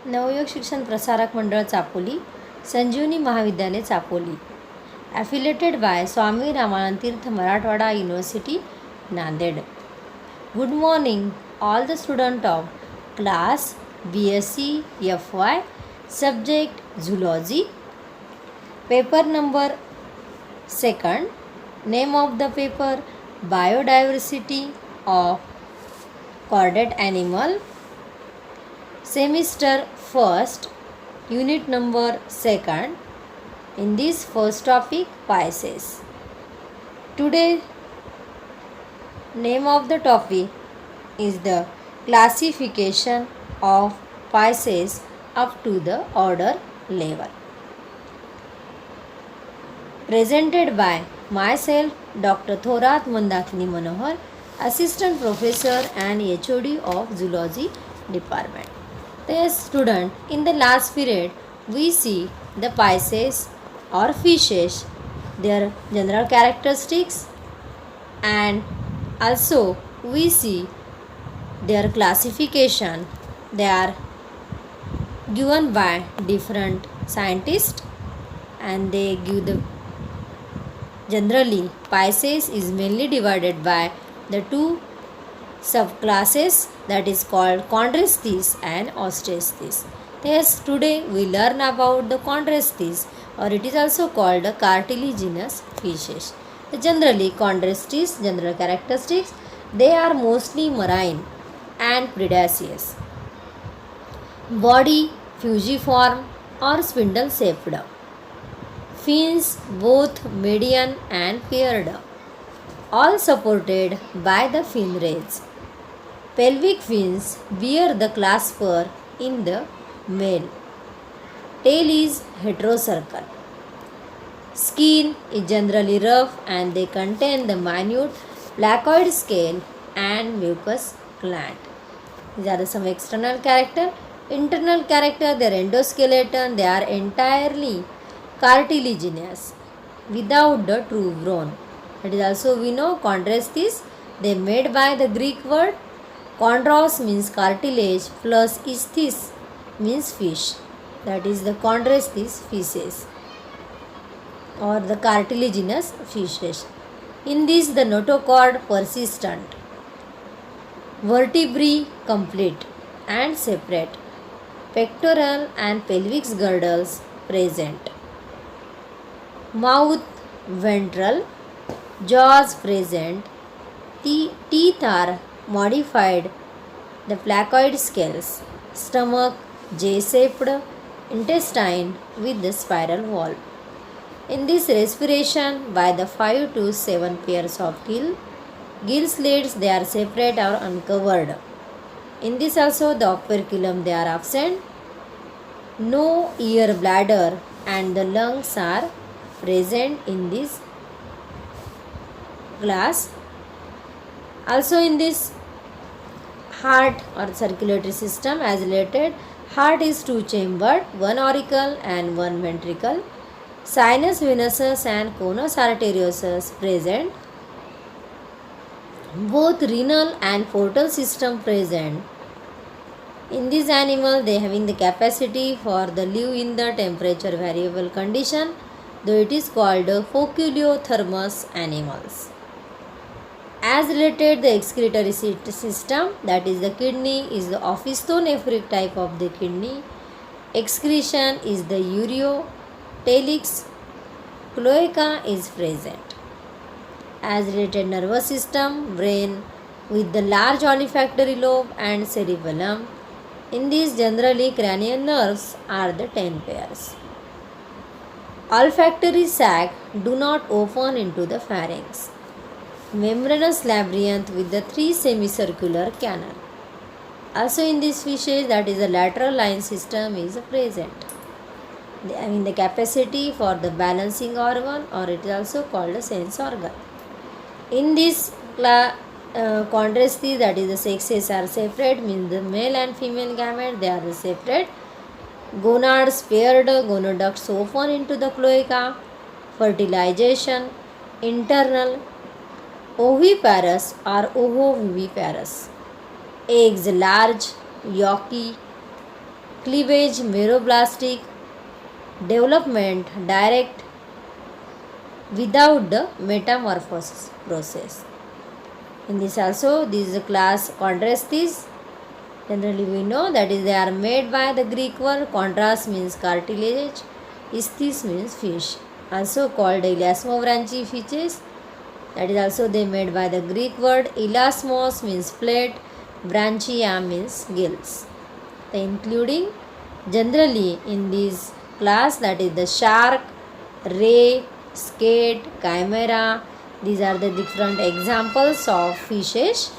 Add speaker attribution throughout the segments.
Speaker 1: नवयुग शिक्षण प्रसारक मंडळ चापोली, संजीवनी महाविद्यालय Chapoli, affiliated by Swami Ramanand तीर्थ Marathwada University, Nanded. Good morning, all the students of class BSc FY, subject Zoology, paper number 2nd, name of the paper Biodiversity of Chordate Animal, semester 1st, unit number 2nd. In this first topic, Pisces. Today name of the topic is the classification of Pisces up to the order level. Presented by myself, Dr. Thorat Mandakini Manohar, Assistant Professor and HOD of Zoology Department. Yes, student, in the last period, we see the Pisces or fishes, their general characteristics, and also we see their classification. They are given by different scientists, and they give the generally Pisces is mainly divided by the two subclasses, that is called Chondrestes and Ostestes. Yes, today we learn about the Chondrestes, or it is also called cartilaginous fishes. Generally, Chondrestes general characteristics, they are mostly marine and predaceous. Body fusiform or spindle shaped. Fins both median and paired, all supported by the fin rays. Pelvic fins bear the clasper in the male. Tail is heterocercal. Skin is generally rough and they contain the minute placoid scale and mucus gland. These are some external character. Internal character, their endoskeleton, they are entirely cartilaginous without the true bone. That is also we know Chondrestes, they made by the Greek word chondros means cartilage plus isthis means fish. That is the Chondrestes fishes or the cartilaginous fishes. In this the notochord persistent, vertebrae complete and separate, pectoral and pelvic girdles present, mouth ventral, jaws present, teeth are modified, the placoid scales, stomach J-shaped, intestine with the spiral wall. In this respiration by the 5 to 7 pairs of gill slits they are separate or uncovered. In this also the operculum they are absent. No ear bladder and the lungs are present in this class. Also in this heart or circulatory system as related, heart is two chambered, one auricle and one ventricle. Sinus venosus and conus arteriosus present. Both renal and portal system present. In this animal they having the capacity for the live in the temperature variable condition, though it is called foculiothermous animals. As related the excretory system, that is the kidney is the ophistonephric type of the kidney. Excretion is the ureotalix. Cloaca is present. As related nervous system, brain with the large olfactory lobe and cerebellum. In these generally cranial nerves are the 10 pairs. Olfactory sac do not open into the pharynx. Membranous labyrinth with the 3 semicircular canal. Also in these fishes, that is the lateral line system is present. The capacity for the balancing organ, or it is also called a sense organ. In this Chondrestes, that is the sexes are separate, means the male and female gamete they are separate. Gonads paired, gonoducts open into the cloaca. Fertilization, internal, oviparous or ovoviviparous. Eggs large, yolky, cleavage, meroblastic development, direct without the metamorphosis process. In this also, this class chondrestes. Generally we know that is they are made by the Greek word. Chondros means cartilage, isthys means fish. Also called elasmobranchi fishes. That is also they made by the Greek word. Elasmos means plate, branchia means gills. Including generally in this class, that is the shark, ray, skate, chimera. These are the different examples of fishes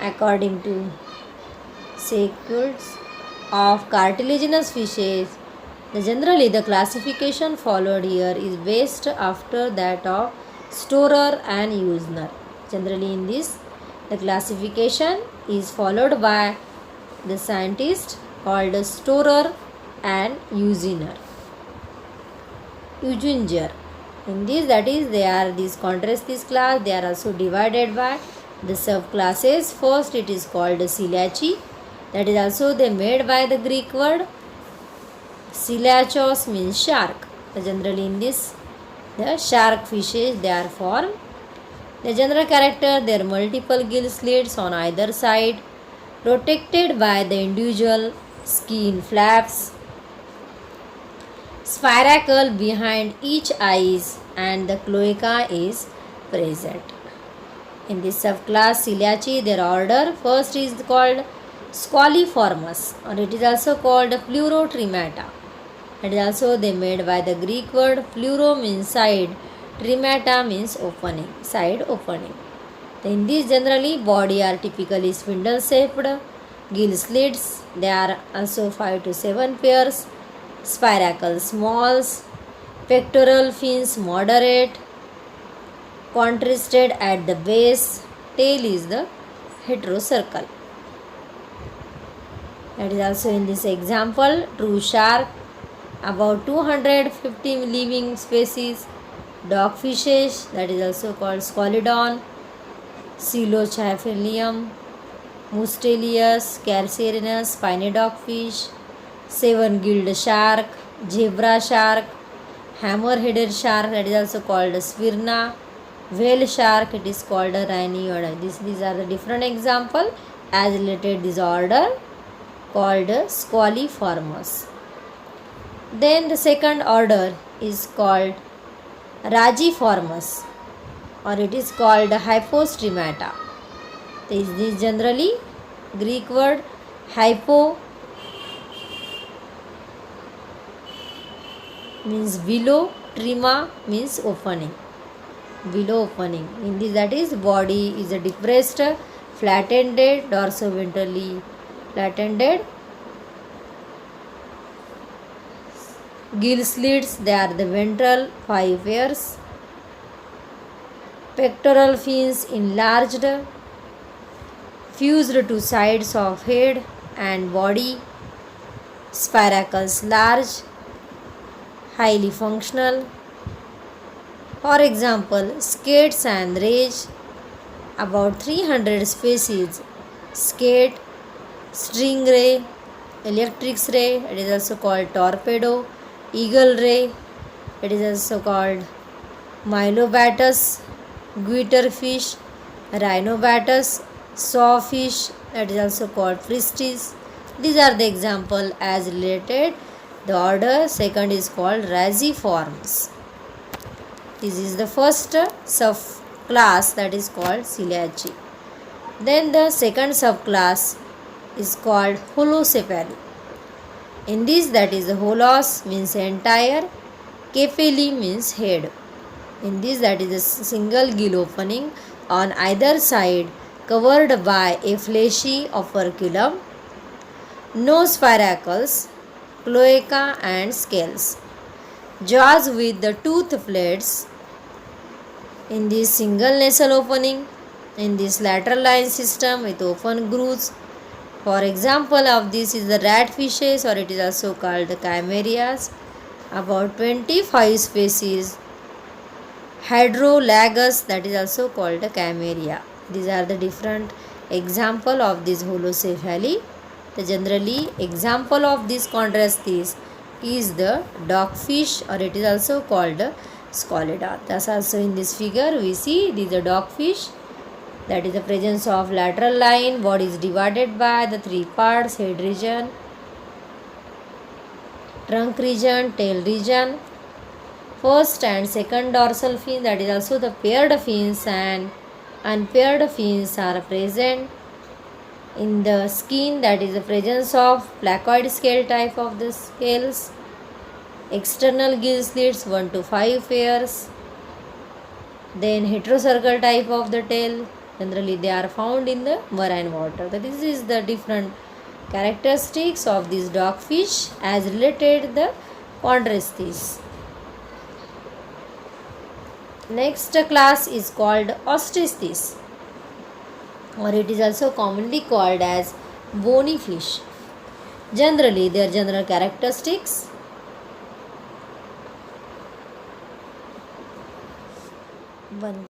Speaker 1: according to sequels of cartilaginous fishes. Generally the classification followed here is based after that of Storer and Usner. Generally in this the classification is followed by the scientist called Storer and Usinger. In this, that is, they are these chondrestes class. They are also divided by the subclasses. First, it is called Ciliaceae. That is also they made by the Greek word. Ciliachos means shark. Generally, in this, the shark fishes they are formed. The general character, there are multiple gill slits on either side, protected by the individual skin flaps, spiracle behind each eyes, and the cloaca is present. In this subclass Ciliaceae, their order first is called Squaliformes, or it is also called Pleurotremata. It is also they made by the Greek word. Pleuro means side, tremata means opening, side opening. In this generally body are typically spindle shaped, gill slits, they are also 5 to 7 pairs, spiracle smalls, pectoral fins moderate, contrasted at the base, tail is the heterocercal. That is also in this example, true shark, about 250 living species, dogfishes, that is also called Scalodon, Coelochaphilium, Mustelius, Carcerinus, spiny dogfish, 7-gilled shark, zebra shark, hammer-headed shark, that is also called Sphyrna, whale shark, it is called a Rhynioda. These are the different example as related this order called Squaliformes. Then the second order is called Rajiformes, or it is called Hypostremata. This generally Greek word hypo means below, trema means opening, below opening. In this, that is body is a depressed, flattened, dorsoventrally flattened, gill slits, they are the ventral 5 pairs, pectoral fins enlarged, fused to sides of head and body, spiracles large, highly functional. For example, skates and rays, about 300 species, skate, string ray, electric ray, it is also called torpedo, eagle ray, it is also called Mylobatus, guiterfish, rhinobatus, sawfish, that is also called fristis. These are the example as related. The order second is called Rajiformes. This is the first subclass, that is called Ciliaceae. Then the second subclass is called Holocephali. In this, that is the holos means entire, cephali means head. In this, that is a single gill opening on either side covered by a fleshy operculum, no spiracles, cloaca and scales, jaws with the tooth plates. In this single nasal opening, in this lateral line system with open grooves. For example of this is the ratfishes, or it is also called the chimerias, about 25 species, hydrolagus, that is also called a chimeria. These are the different example of this holocephali. The generally example of this contrast is the dogfish, or it is also called Scalida. Thus also in this figure we see these are dogfish, that is the presence of lateral line. Body is divided by the three parts: head region, trunk region, tail region. First and second dorsal fin, that is also the paired fins, and unpaired fins are present in the skin, that is the presence of placoid scale type of the scales. External gill slits 1 to 5 pairs. Then heterocircle type of the tail, generally they are found in the marine water. This is the different characteristics of this dogfish as related the chondrichthyes. Next class is called ostisthyes, or it is also commonly called as bony fish. Generally their general characteristics: one